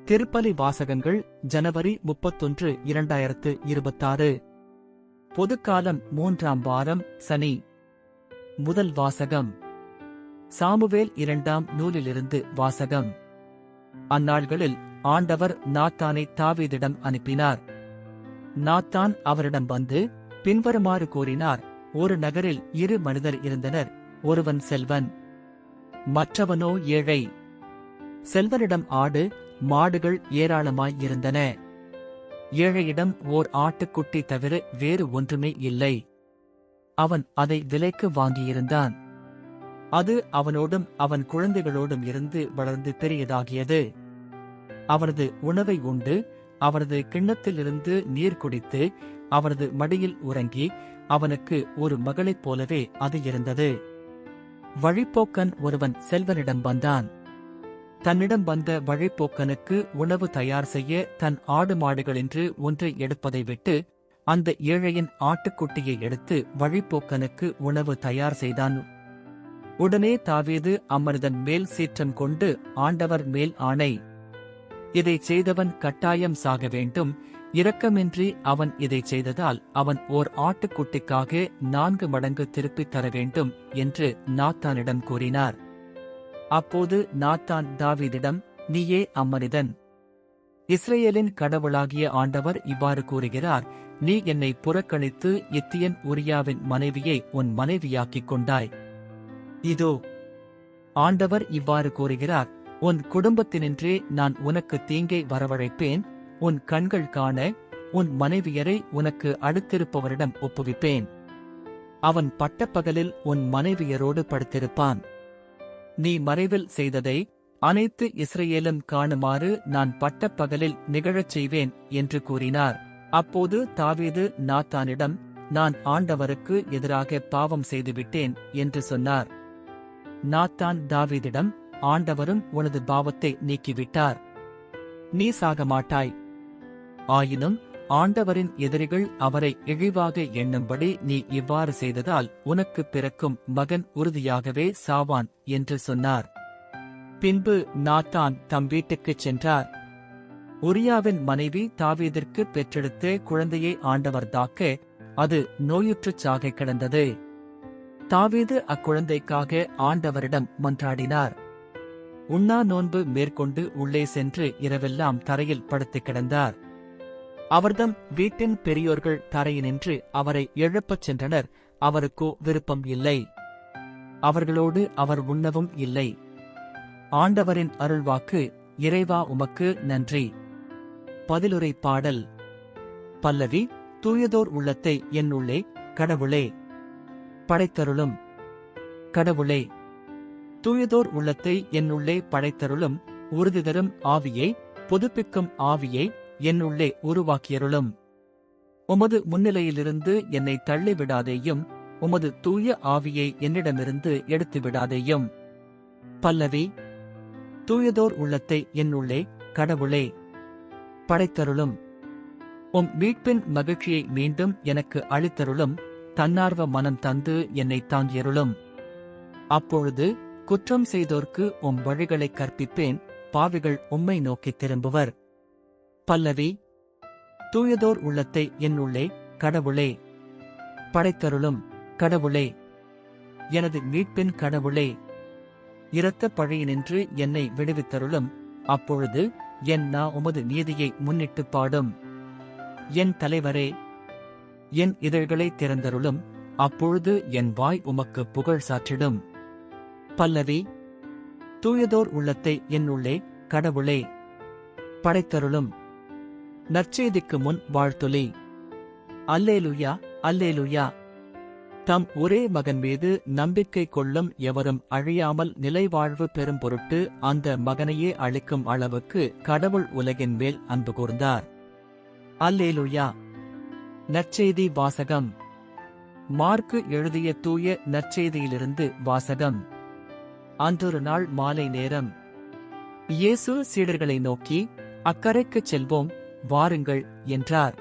திருப்பலி வாசகங்கள் ஜனவரி 31, 2026. பொதுக்காலம் 3ஆம் வாரம் சனி. முதல் வாசகம் சாமுவேல் 2ஆம் நூலிலிருந்து வாசகம். அந்நாள்களில் ஆண்டவர் நாத்தானை தாவீதிடம் அனுப்பினார். நாத்தான் அவரிடம் வந்து பின்வருமாறு கூறினார்: ஒரு நகரில் 2 மனிதர் இருந்தனர். ஒருவன் செல்வன், மற்றவனோ ஏழை. செல்வனிடம் ஆடு மாடுகள் ஏராளமாய் இருந்தன. ஏழையிடம் ஓர் ஆட்டுக்குட்டி தவிர வேறு ஒன்றுமே இல்லை. அவன் அதை விலைக்கு வாங்கியிருந்தான். அது அவனோடும் அவன் குழந்தைகளோடும் இருந்து வளர்ந்து பெரியதாகியது. அவனது உணவை உண்டு, அவனது கிண்ணத்திலிருந்து நீர் குடித்து, அவனது மடியில் உறங்கி, அவனுக்கு ஒரு மகளைப் போலவே அது இருந்தது. வழிப்போக்கன் ஒருவன் செல்வனிடம் வந்தான். தன்னிடம் வந்த வழிப்போக்கனுக்கு உணவு தயார் செய்ய தன் ஆடு மாடுகளின்று ஒன்றை எடுப்பதை விட்டு அந்த ஏழையின் ஆட்டுக்குட்டியை எடுத்து வழிப்போக்கனுக்கு உணவு தயார் செய்தான். உடனே தாவீது அம்மனிதன் மேல் சீற்றம் கொண்டு, ஆண்டவர் மேல் ஆணை, இதைச் செய்தவன் கட்டாயம் சாக வேண்டும். இரக்கமின்றி அவன் இதைச் செய்ததால் அவன் ஓர் ஆட்டுக்குட்டிக்காக 4 மடங்கு திருப்பித் தர வேண்டும் என்று நாத்தானிடம் கூறினார். அப்போது நாத்தான் தாவீதிடம், நீயே அம்மனிதன். இஸ்ரேலின் கடவுளாகிய ஆண்டவர் இவ்வாறு கூறுகிறார்: நீ என்னை புறக்கணித்து இத்தியன் உரியாவின் மனைவியை உன் மனைவியாக்கிக் கொண்டாய். இதோ ஆண்டவர் இவ்வாறு கூறுகிறார்: உன் குடும்பத்தினின்றே நான் உனக்கு தீங்கை வரவழைப்பேன். உன் கண்கள் காண உன் மனைவியரை உனக்கு அடுத்திருப்பவரிடம் ஒப்புவிப்பேன். அவன் பட்டப்பகலில் உன் மனைவியரோடு படுத்திருப்பான். நீ மறைவில் செய்ததை அனைத்து இஸ்ரேலும் காணுமாறு நான் பட்டப்பகலில் நிகழச் செய்வேன் என்று கூறினார். அப்போது தாவீது நாத்தானிடம், நான் ஆண்டவருக்கு எதிராக பாவம் செய்துவிட்டேன் என்று சொன்னார். நாத்தான் தாவீதிடம், ஆண்டவரும் உனது பாவத்தை நீக்கிவிட்டார். நீ சாக மாட்டாய். ஆயினும் ஆண்டவரின் எதிரிகள் அவரை இழிவாக எண்ணும்படி நீ இவ்வாறு செய்ததால் உனக்கு பிறக்கும் மகன் உறுதியாகவே சாவான் என்று சொன்னார். பின்பு நாத்தான் தம் வீட்டுக்குச் சென்றார். உரியாவின் மனைவி தாவீதிற்கு பெற்றெடுத்த குழந்தையை ஆண்டவர் தாக்க அது நோயுற்றுச் சாக கிடந்தது. தாவீது அக்குழந்தைக்காக ஆண்டவரிடம் மன்றாடினார். உண்ணா நோன்பு மேற்கொண்டு உள்ளே சென்று இரவெல்லாம் தரையில் படுத்துக் கிடந்தார். அவர்தம் வீட்டின் பெரியோர்கள் தரையினின்று அவரை எழுப்பச் சென்றனர். அவருக்கோ விருப்பம் இல்லை. அவர்களோடு அவர் உண்ணவும் இல்லை. ஆண்டவரின் அருள்வாக்கு. இறைவா, உமக்கு நன்றி. பதிலுரை பாடல். பல்லவி. தூயதோர் உள்ளத்தை என்னுள்ளே கடவுளே படைத்தருளும். கடவுளே, தூயதோர் உள்ளத்தை என்னுள்ளே படைத்தருளும். உறுதி தரும் ஆவியை, புதுப்பிக்கும் ஆவியை என்னுள்ளே உருவாக்கியருளும். உமது முன்னிலையிலிருந்து என்னை தள்ளிவிடாதேயும். உமது தூய ஆவியை என்னிடமிருந்து எடுத்துவிடாதேயும். பல்லவி. தூயதோர் உள்ளத்தை என்னுள்ளே கடவுளே படைத்தருளும். உம் மீட்பின் மகிழ்ச்சியை மீண்டும் எனக்கு அளித்தருளும். தன்னார்வ மனம் தந்து என்னை தாங்கியருளும். அப்பொழுது குற்றம் செய்தோர்க்கு உம் வழிகளை கற்பிப்பேன். பாவிகள் உம்மை நோக்கித் திரும்புவர். பல்லவி. தூயதோர் உள்ளத்தை என்னுள்ளே கடவுளே படைத்தருளும். கடவுளே, எனது மீட்பின் கடவுளே, இரத்தப் பழியினின்று என்னை விடுவித்தருளும். அப்பொழுது என் நா உமது நீதியை முன்னிட்டுப் பாடும். என் தலைவரே, என் இதழ்களை திறந்தருளும். அப்பொழுது என் வாய் உமக்கு புகழ் சாற்றிடும். பல்லவி. தூயதோர் உள்ளத்தை என்னுள்ளே கடவுளே படைத்தருளும். நற்செய்திக்கு முன் வாழ்த்துளி. அல்லேலுயா, அல்லேலுயா. தம் ஒரே மகன் மீது நம்பிக்கை கொள்ளும் எவரும் அழியாமல் நிலைவாழ்வு பெறும் பொருட்டு அந்த மகனையே அளிக்கும் அளவுக்கு கடவுள் உலகின் மேல் அன்பு கூர்ந்தார். அல்லேலுயா. நற்செய்தி வாசகம். மார்க்கு எழுதிய தூய நற்செய்தியிலிருந்து வாசகம். அன்றொரு நாள் மாலை நேரம், இயேசு சீடர்களை நோக்கி, அக்கரைக்குச் செல்வோம், வாருங்கள் என்றார்.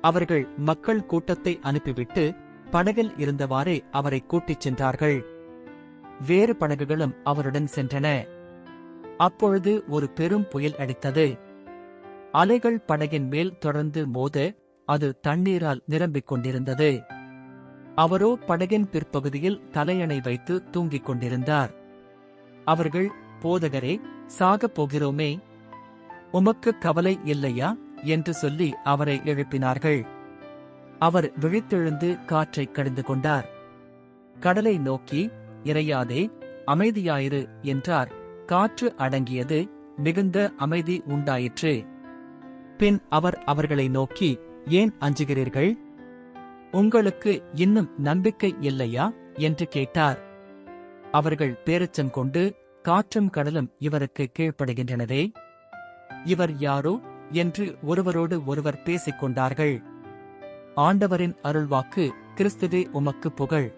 அவர்கள் மக்கள் கூட்டத்தை அனுப்பிவிட்டு படகில் இருந்தவாறே அவரை கூட்டிச் சென்றார்கள். வேறு படகுகளும் அவருடன் சென்றன. அப்பொழுது ஒரு பெரும் புயல் அடித்தது. அலைகள் படகின் மேல் தொடர்ந்து மோத அது தண்ணீரால் நிரம்பிக் கொண்டிருந்தது. அவரோ படகின் பிற்பகுதியில் தலையணை வைத்து தூங்கிக் கொண்டிருந்தார். அவர்கள், போதகரே, சாகப் போகிறோமே, உமக்கு கவலை இல்லையா என்று சொல்லி அவரை எழுப்பினார்கள். அவர் விழித்தெழுந்து காற்றைக் கடிந்து கொண்டார். கடலை நோக்கி, இறையாதே, அமைதியாயிரு என்றார். காற்று அடங்கியது, மிகுந்த அமைதி உண்டாயிற்று. பின் அவர் அவர்களை நோக்கி, ஏன் அஞ்சுகிறீர்கள்? உங்களுக்கு இன்னும் நம்பிக்கை இல்லையா என்று கேட்டார். அவர்கள் பேரச்சம் கொண்டு, காற்றும் கடலும் இவருக்கு கீழ்ப்படுகின்றனரே, இவர் யாரோ என்று ஒருவரோடு ஒருவர் பேசிக் கொண்டார்கள். ஆண்டவரின் அருள்வாக்கு. கிறிஸ்துவே உமக்கு புகழ்.